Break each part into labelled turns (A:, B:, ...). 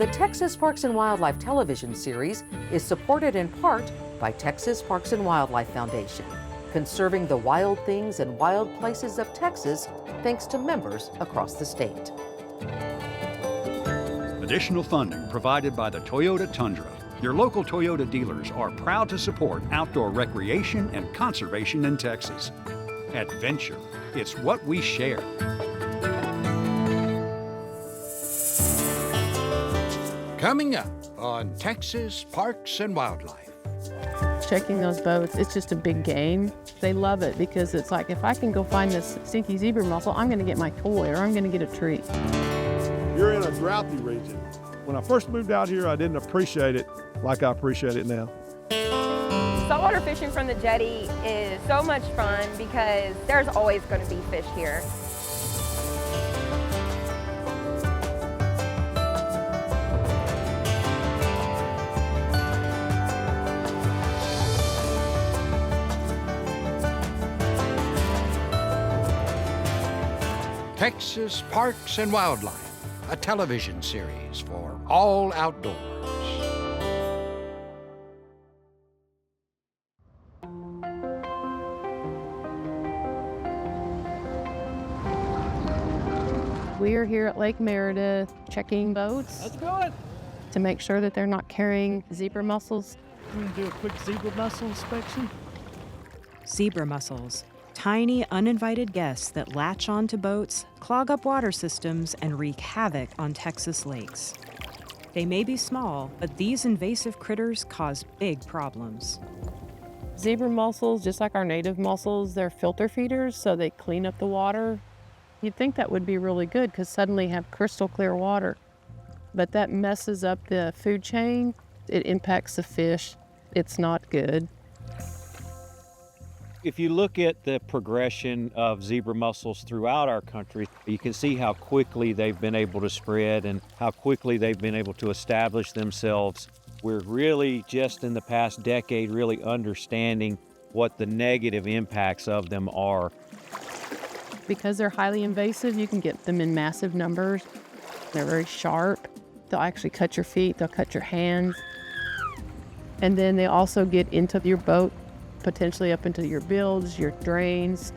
A: The Texas Parks and Wildlife television series is supported in part by Texas Parks and Wildlife Foundation, conserving the wild things and wild places of Texas thanks to members across the state.
B: Additional funding provided by the Toyota Tundra. Your local Toyota dealers are proud to support outdoor recreation and conservation in Texas. Adventure, it's what we share.
C: Coming up on Texas Parks and Wildlife.
D: Checking those boats, it's just a big game. They love it because it's like, if I can go find this stinky zebra mussel, I'm gonna get my toy or I'm gonna get a treat.
E: You're in a droughty region. When I first moved out here, I didn't appreciate it like I appreciate it now.
F: Saltwater fishing from the jetty is so much fun because there's always going to be fish here.
C: Texas Parks and Wildlife, a television series for all outdoors.
D: We are here at Lake Meredith checking boats.
G: Let's go.
D: To make sure that they're not carrying zebra mussels.
G: We're gonna do a quick zebra mussel inspection.
H: Zebra mussels, tiny uninvited guests that latch onto boats, clog up water systems, and wreak havoc on Texas lakes. They may be small, but these invasive critters cause big problems.
D: Zebra mussels, just like our native mussels, they're filter feeders, so they clean up the water. You'd think that would be really good because suddenly you have crystal clear water. But that messes up the food chain. It impacts the fish. It's not good.
I: If you look at the progression of zebra mussels throughout our country, you can see how quickly they've been able to spread and how quickly they've been able to establish themselves. We're really just in the past decade really understanding what the negative impacts of them are.
D: Because they're highly invasive, you can get them in massive numbers. They're very sharp. They'll actually cut your feet, they'll cut your hands. And then they also get into your boat, potentially up into your bilge, your drains.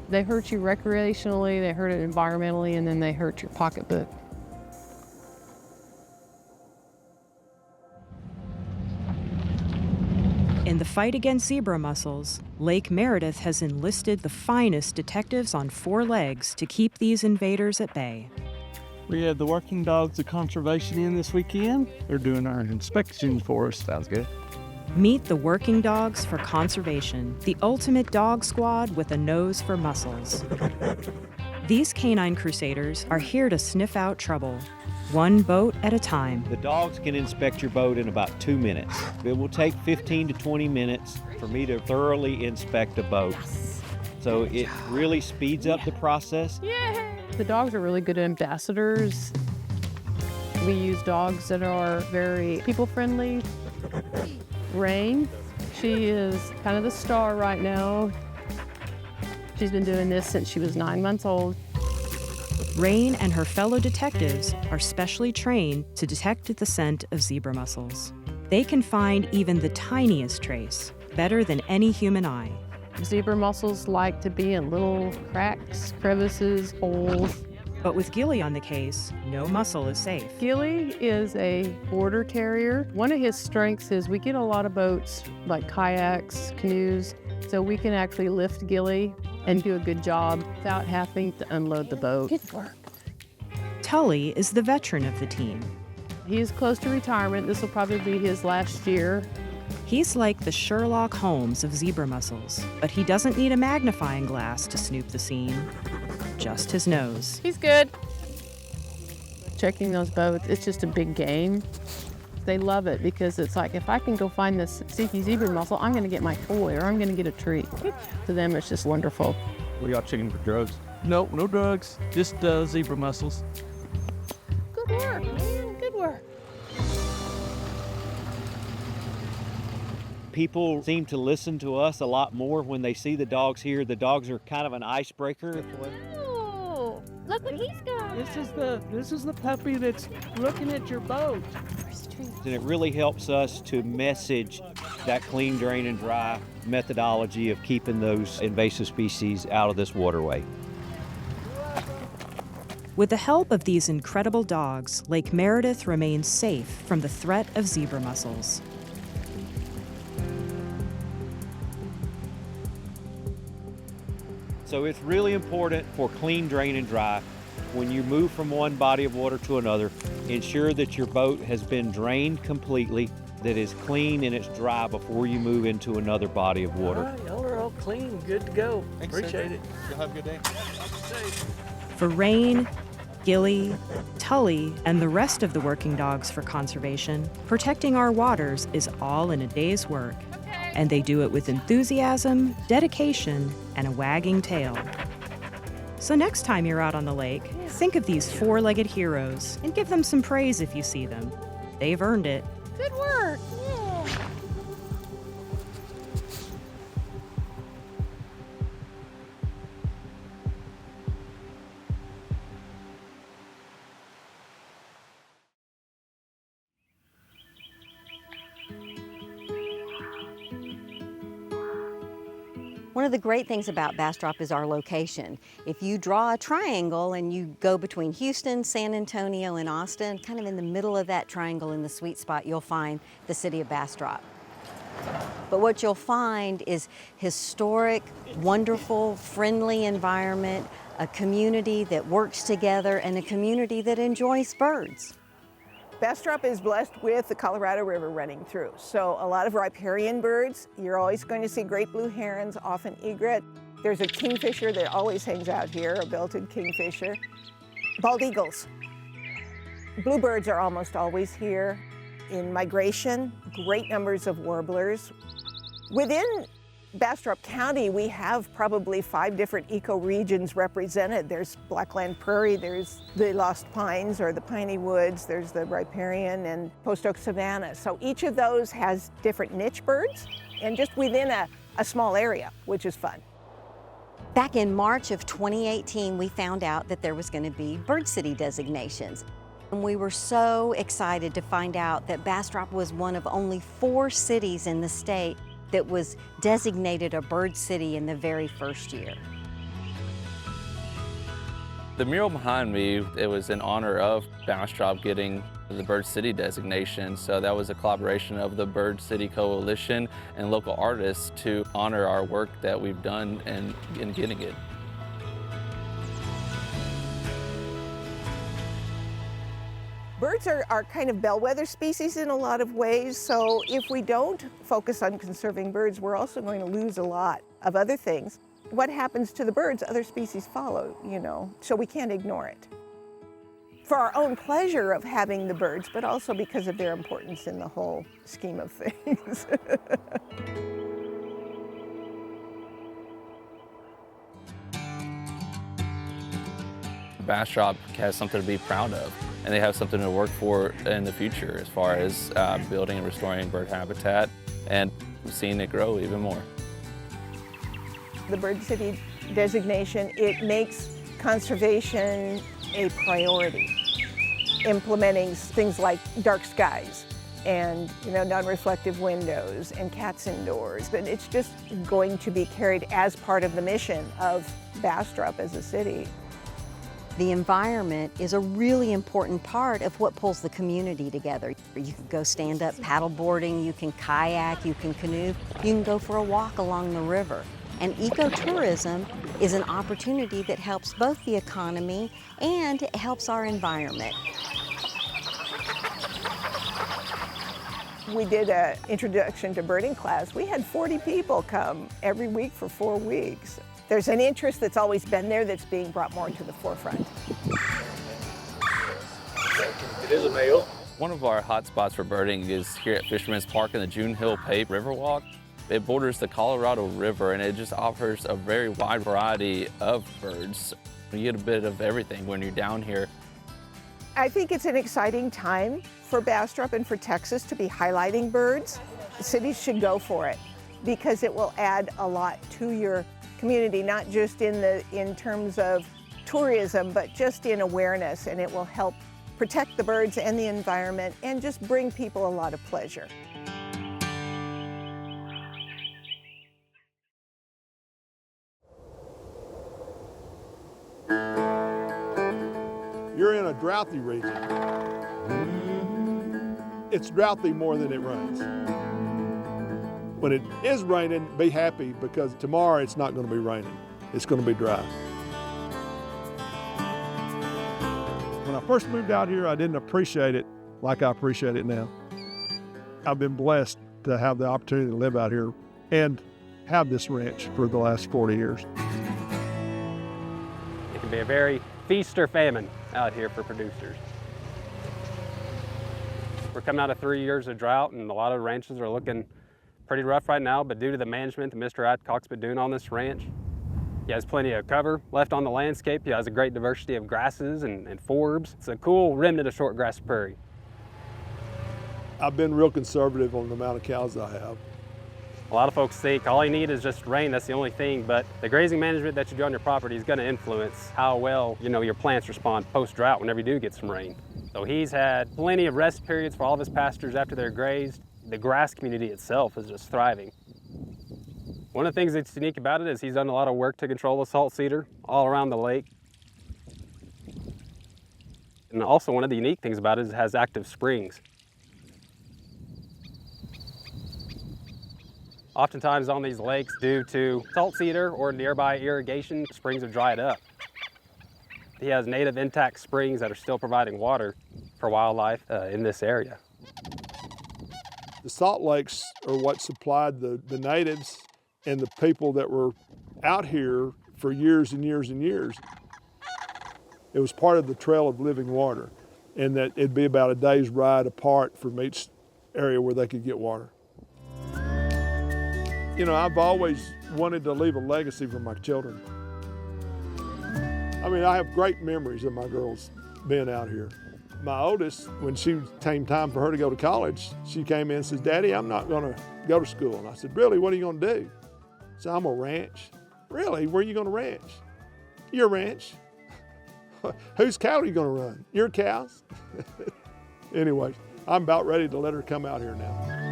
D: They hurt you recreationally, they hurt it environmentally, and then they hurt your pocketbook.
H: In the fight against zebra mussels, Lake Meredith has enlisted the finest detectives on 4 legs to keep these invaders at bay.
G: We have the working dogs of conservation in this weekend. They're doing our inspection for us. Sounds good.
H: Meet the Working Dogs for Conservation, the ultimate dog squad with a nose for mussels. These canine crusaders are here to sniff out trouble, one boat at a time.
I: The dogs can inspect your boat in about 2 minutes. It will take 15 to 20 minutes for me to thoroughly inspect a boat. So it really speeds up the process.
D: The dogs are really good ambassadors. We use dogs that are very people-friendly. Rain, she is kind of the star right now. She's been doing this since she was 9 months old.
H: Rain and her fellow detectives are specially trained to detect the scent of zebra mussels. They can find even the tiniest trace, better than any human eye.
D: Zebra mussels like to be in little cracks, crevices, holes.
H: But with Gilly on the case, no mussel is safe.
D: Gilly is a border terrier. One of his strengths is we get a lot of boats, like kayaks, canoes, so we can actually lift Gilly and do a good job without having to unload the boat. Good work.
H: Tully is the veteran of the team.
D: He is close to retirement. This will probably be his last year.
H: He's like the Sherlock Holmes of zebra mussels, but he doesn't need a magnifying glass to snoop the scene. Just his nose.
D: He's good. Checking those boats, it's just a big game. They love it because it's like, if I can go find this stinky zebra mussel, I'm gonna get my toy or I'm gonna get a treat. To them, it's just wonderful.
G: We got chicken for drugs. Nope, no drugs, just zebra mussels.
D: Good work, man, good work.
I: People seem to listen to us a lot more when they see the dogs here. The dogs are kind of an icebreaker.
D: Oh.
J: Look what he's got.
G: This is the puppy that's looking at your boat.
I: And it really helps us to message that clean, drain, and dry methodology of keeping those invasive species out of this waterway.
H: With the help of these incredible dogs, Lake Meredith remains safe from the threat of zebra mussels.
I: So it's really important for clean, drain, and dry. When you move from one body of water to another, ensure that your boat has been drained completely, that it's clean and it's dry before you move into another body of water.
G: All right, y'all are all clean, good to go.
K: Thanks,
G: Appreciate it.
K: You'll have a good day.
H: For Rain, Gilly, Tully, and the rest of the working dogs for conservation, protecting our waters is all in a day's work. And they do it with enthusiasm, dedication, and a wagging tail. So next time you're out on the lake, think of these four-legged heroes and give them some praise if you see them. They've earned it.
J: Good work. Yeah.
L: One of the great things about Bastrop is our location. If you draw a triangle and you go between Houston, San Antonio, and Austin, kind of in the middle of that triangle in the sweet spot, you'll find the city of Bastrop. But what you'll find is historic, wonderful, friendly environment, a community that works together, and a community that enjoys birds.
M: Bastrop is blessed with the Colorado River running through, so a lot of riparian birds. You're always going to see great blue herons, often egret. There's a kingfisher that always hangs out here, a belted kingfisher. Bald eagles. Bluebirds are almost always here. In migration, great numbers of warblers. Within Bastrop County, we have probably 5 different ecoregions represented. There's Blackland Prairie, there's the Lost Pines or the Piney Woods, there's the riparian and post oak savanna. So each of those has different niche birds and just within a small area, which is fun.
L: Back in March of 2018, we found out that there was going to be bird city designations. And we were so excited to find out that Bastrop was one of only 4 cities in the state that was designated a bird city in the very first year.
N: The mural behind me, it was in honor of Bastrop getting the Bird City designation. So that was a collaboration of the Bird City Coalition and local artists to honor our work that we've done in getting it.
M: Birds are kind of bellwether species in a lot of ways, so if we don't focus on conserving birds, we're also going to lose a lot of other things. What happens to the birds, other species follow, so we can't ignore it. For our own pleasure of having the birds, but also because of their importance in the whole scheme of things.
N: Bastrop has something to be proud of, and they have something to work for in the future as far as building and restoring bird habitat and seeing it grow even more.
M: The Bird City designation, it makes conservation a priority, implementing things like dark skies and non-reflective windows and cats indoors. But it's just going to be carried as part of the mission of Bastrop as a city.
L: The environment is a really important part of what pulls the community together. You can go stand up paddle boarding, you can kayak, you can canoe, you can go for a walk along the river. And ecotourism is an opportunity that helps both the economy and it helps our environment.
M: We did an introduction to birding class. We had 40 people come every week for 4 weeks. There's an interest that's always been there that's being brought more to the forefront.
N: It is a male. One of our hot spots for birding is here at Fisherman's Park in the June Hill Pay Riverwalk. It borders the Colorado River and it just offers a very wide variety of birds. You get a bit of everything when you're down here.
M: I think it's an exciting time for Bastrop and for Texas to be highlighting birds. Cities should go for it because it will add a lot to your community, not just in terms of tourism, but just in awareness, and it will help protect the birds and the environment and just bring people a lot of pleasure.
E: You're in a droughty region. It's droughty more than it rains. When it is raining, be happy because tomorrow it's not going to be raining. It's going to be dry. When I first moved out here, I didn't appreciate it like I appreciate it now. I've been blessed to have the opportunity to live out here and have this ranch for the last 40 years.
K: It can be a very feast or famine out here for producers. We're coming out of 3 years of drought, and a lot of ranches are looking pretty rough right now, but due to the management that Mr. Adcock's been doing on this ranch, he has plenty of cover left on the landscape. He has a great diversity of grasses and forbs. It's a cool remnant of shortgrass prairie.
E: I've been real conservative on the amount of cows I have.
K: A lot of folks think all you need is just rain, that's the only thing, but the grazing management that you do on your property is going to influence how well, your plants respond post-drought whenever you do get some rain. So he's had plenty of rest periods for all of his pastures after they're grazed. The grass community itself is just thriving. One of the things that's unique about it is he's done a lot of work to control the salt cedar all around the lake. And also one of the unique things about it is it has active springs. Oftentimes on these lakes, due to salt cedar or nearby irrigation, springs have dried up. He has native intact springs that are still providing water for wildlife in this area.
E: The salt lakes are what supplied the natives and the people that were out here for years and years and years. It was part of the trail of living water, and that it'd be about a day's ride apart from each area where they could get water. I've always wanted to leave a legacy for my children. I mean, I have great memories of my girls being out here. My oldest, when she came time for her to go to college, she came in and says, "Daddy, I'm not going to go to school." And I said, "Really, what are you going to do?" She said, "I'm going to ranch." "Really? Where are you going to ranch?" "Your ranch." "Whose cattle are you going to run?" "Your cows." Anyway, I'm about ready to let her come out here now.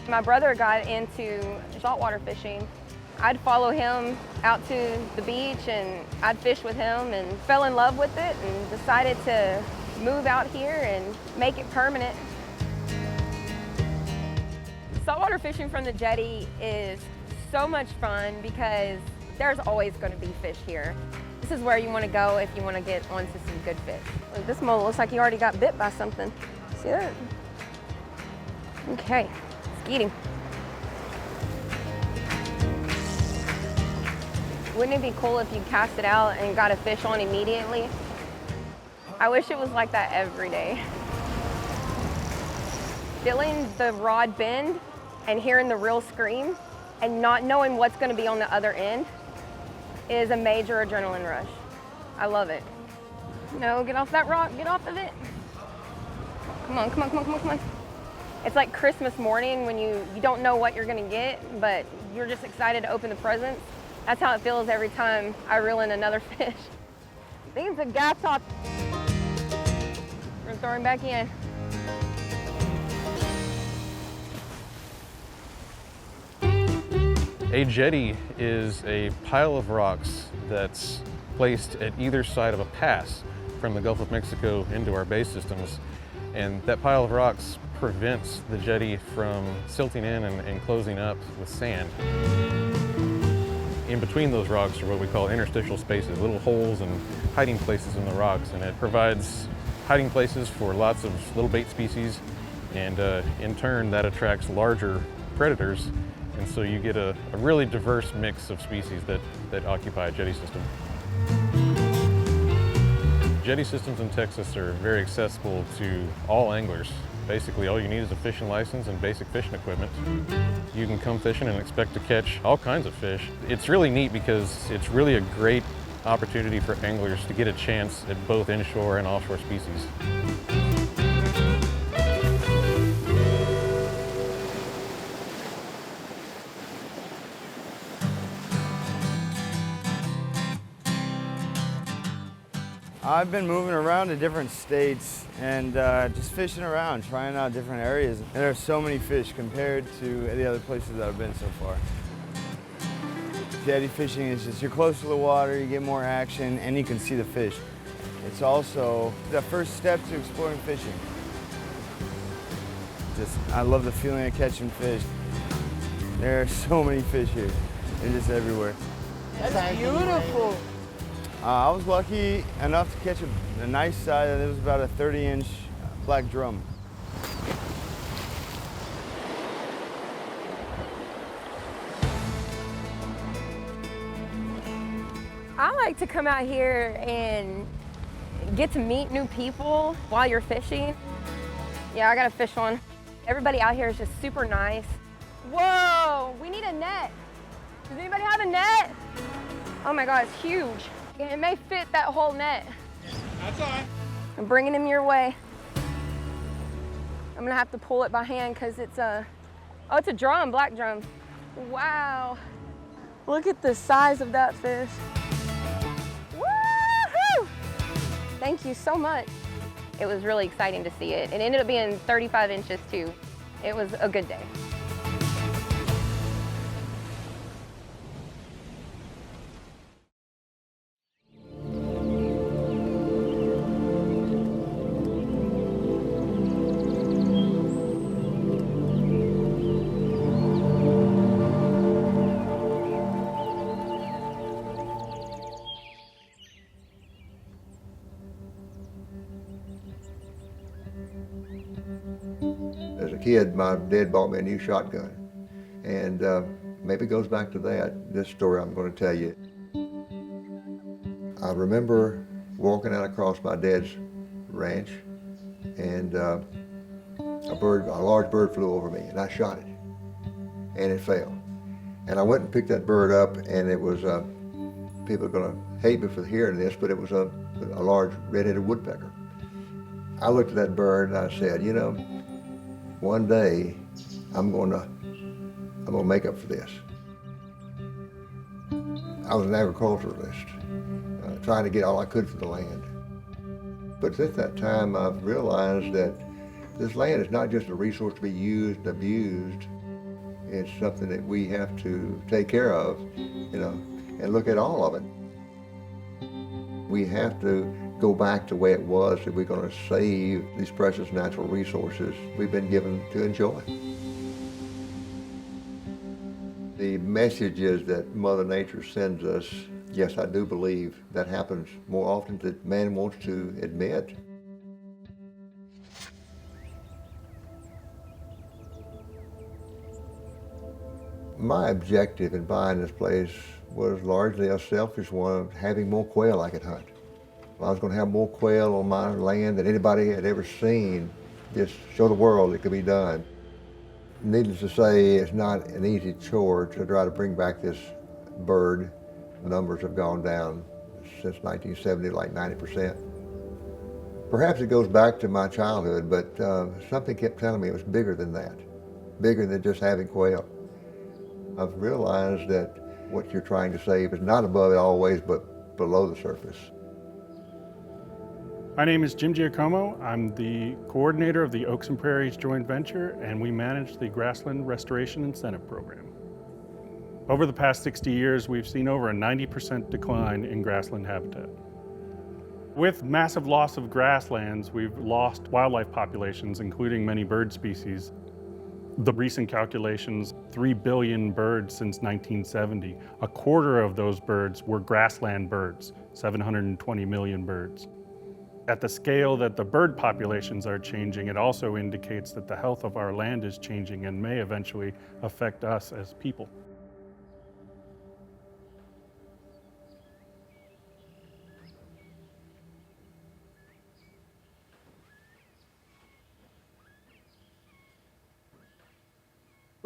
F: My brother got into saltwater fishing. I'd follow him out to the beach and I'd fish with him and fell in love with it and decided to move out here and make it permanent. Saltwater fishing from the jetty is so much fun because there's always going to be fish here. This is where you want to go if you want to get onto some good fish. Look, this mole looks like he already got bit by something. See that? Okay. Eat him. Wouldn't it be cool if you cast it out and got a fish on immediately? I wish it was like that every day. Feeling the rod bend and hearing the reel scream and not knowing what's going to be on the other end is a major adrenaline rush. I love it. No, get off that rock, get off of it. Come on, come on, come on, come on, come on. It's like Christmas morning when you don't know what you're gonna get, but you're just excited to open the presents. That's how it feels every time I reel in another fish. I think it's a gaff top. We're gonna throw him back in.
O: A jetty is a pile of rocks that's placed at either side of a pass from the Gulf of Mexico into our bay systems. And that pile of rocks prevents the jetty from silting in and closing up with sand. In between those rocks are what we call interstitial spaces, little holes and hiding places in the rocks, and it provides hiding places for lots of little bait species, and in turn that attracts larger predators, and so you get a really diverse mix of species that occupy a jetty system. Jetty systems in Texas are very accessible to all anglers. Basically, all you need is a fishing license and basic fishing equipment. You can come fishing and expect to catch all kinds of fish. It's really neat because it's really a great opportunity for anglers to get a chance at both inshore and offshore species.
P: I've been moving around to different states and just fishing around, trying out different areas. And there are so many fish compared to the other places that I've been so far. Jetty fishing is just, you're close to the water, you get more action, and you can see the fish. It's also the first step to exploring fishing. I love the feeling of catching fish. There are so many fish here. They're just everywhere.
M: That's beautiful.
P: I was lucky enough to catch a nice size. It was about a 30-inch black drum.
F: I like to come out here and get to meet new people while you're fishing. Yeah, I got a fish one. Everybody out here is just super nice. Whoa, we need a net. Does anybody have a net? Oh my God, it's huge. It may fit that whole net.
Q: That's all right.
F: I'm bringing him your way. I'm gonna have to pull it by hand because it's a drum, black drum. Wow. Look at the size of that fish. Woohoo! Thank you so much. It was really exciting to see it. It ended up being 35 inches too. It was a good day.
R: As a kid, my dad bought me a new shotgun. And maybe it goes back to that, this story I'm going to tell you. I remember walking out across my dad's ranch, and a large bird flew over me, and I shot it, and it fell. And I went and picked that bird up, and it was, people are going to hate me for hearing this, but it was a large red-headed woodpecker. I looked at that bird and I said, you know, one day I'm gonna make up for this. I was an agriculturalist, trying to get all I could for the land. But at that time, I've realized that this land is not just a resource to be used and abused. It's something that we have to take care of, you know, and look at all of it. We have to go back to where it was if we're going to save these precious natural resources we've been given to enjoy. The messages that Mother Nature sends us, yes, I do believe that happens more often than man wants to admit. My objective in buying this place was largely a selfish one of having more quail I could hunt. I was going to have more quail on my land than anybody had ever seen, just show the world it could be done. Needless to say, it's not an easy chore to try to bring back this bird. The numbers have gone down since 1970, like 90%. Perhaps it goes back to my childhood, but something kept telling me it was bigger than that, bigger than just having quail. I've realized that what you're trying to save is not above it always, but below the surface.
G: My name is Jim Giacomo. I'm the coordinator of the Oaks and Prairies joint venture, and we manage the Grassland Restoration Incentive Program. Over the past 60 years, we've seen over a 90% decline in grassland habitat. With massive loss of grasslands, we've lost wildlife populations, including many bird species. The recent calculations, 3 billion birds since 1970. A quarter of those birds were grassland birds, 720 million birds. At the scale that the bird populations are changing, it also indicates that the health of our land is changing and may eventually affect us as people.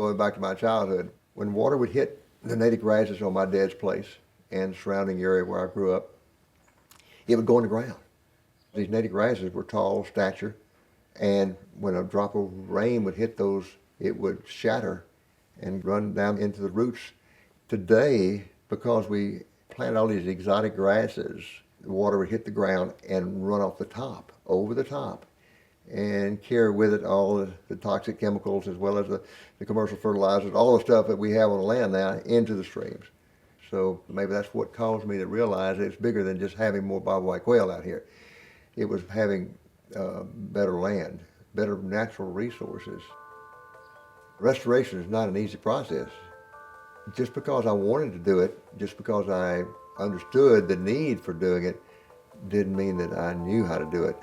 R: Going back to my childhood, when water would hit the native grasses on my dad's place and the surrounding area where I grew up, it would go in the ground. These native grasses were tall, stature, and when a drop of rain would hit those, it would shatter and run down into the roots. Today, because we planted all these exotic grasses, the water would hit the ground and run off the top, over the top, and carry with it all the toxic chemicals as well as the commercial fertilizers, all the stuff that we have on the land now into the streams. So maybe that's what caused me to realize it's bigger than just having more bobwhite quail out here. It was having better land, better natural resources. Restoration is not an easy process. Just because I wanted to do it, just because I understood the need for doing it, didn't mean that I knew how to do it.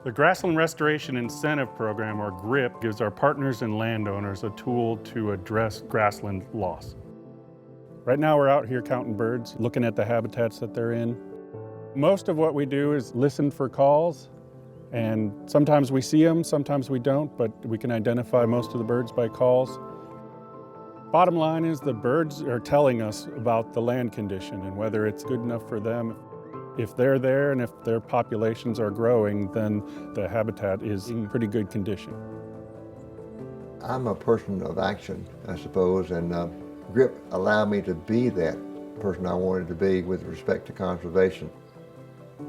G: The Grassland Restoration Incentive Program, or GRIP, gives our partners and landowners a tool to address grassland loss. Right now we're out here counting birds, looking at the habitats that they're in. Most of what we do is listen for calls, and sometimes we see them, sometimes we don't, but we can identify most of the birds by calls. Bottom line is the birds are telling us about the land condition and whether it's good enough for them. If they're there and if their populations are growing, then the habitat is in pretty good condition.
R: I'm a person of action, I suppose, and GRIP allowed me to be that person I wanted to be with respect to conservation.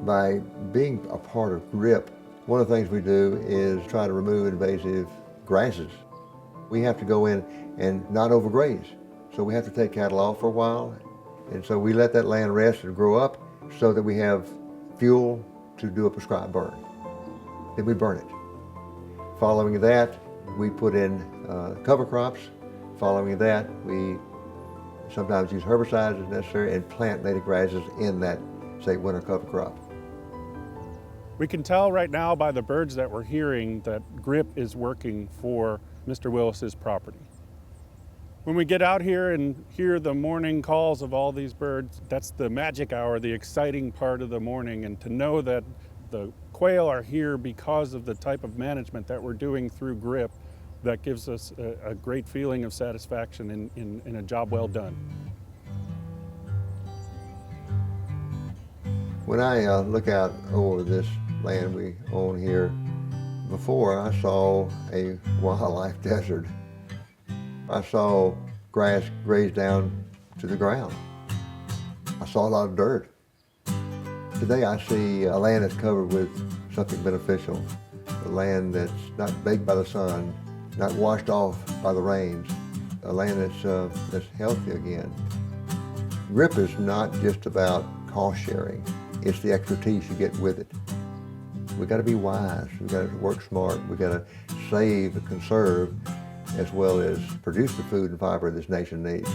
R: By being a part of GRIP, one of the things we do is try to remove invasive grasses. We have to go in and not overgraze. So we have to take cattle off for a while, and so we let that land rest and grow up so that we have fuel to do a prescribed burn. Then we burn it. Following that, we put in cover crops. Following that, we sometimes use herbicides as necessary and plant native grasses in that, say, winter cover crop.
G: We can tell right now by the birds that we're hearing that GRIP is working for Mr. Willis's property. When we get out here and hear the morning calls of all these birds, that's the magic hour, the exciting part of the morning, and to know that the quail are here because of the type of management that we're doing through GRIP, that gives us a great feeling of satisfaction in a job well done.
R: When I look out over this land we own here, before I saw a wildlife desert. I saw grass grazed down to the ground. I saw a lot of dirt. Today I see a land that's covered with something beneficial, a land that's not baked by the sun, not washed off by the rains, a land that's healthy again. GRIP is not just about cost sharing, it's the expertise you get with it. We got to be wise, we got to work smart, we got to save and conserve as well as produce the food and fiber this nation needs.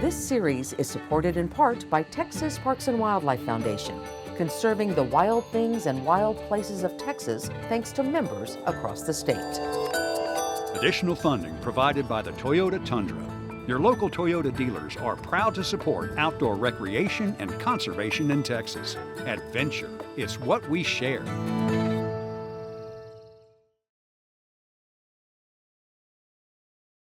A: This series is supported in part by Texas Parks and Wildlife Foundation, conserving the wild things and wild places of Texas thanks to members across the state.
B: Additional funding provided by the Toyota Tundra. Your local Toyota dealers are proud to support outdoor recreation and conservation in Texas. Adventure, it's what we share.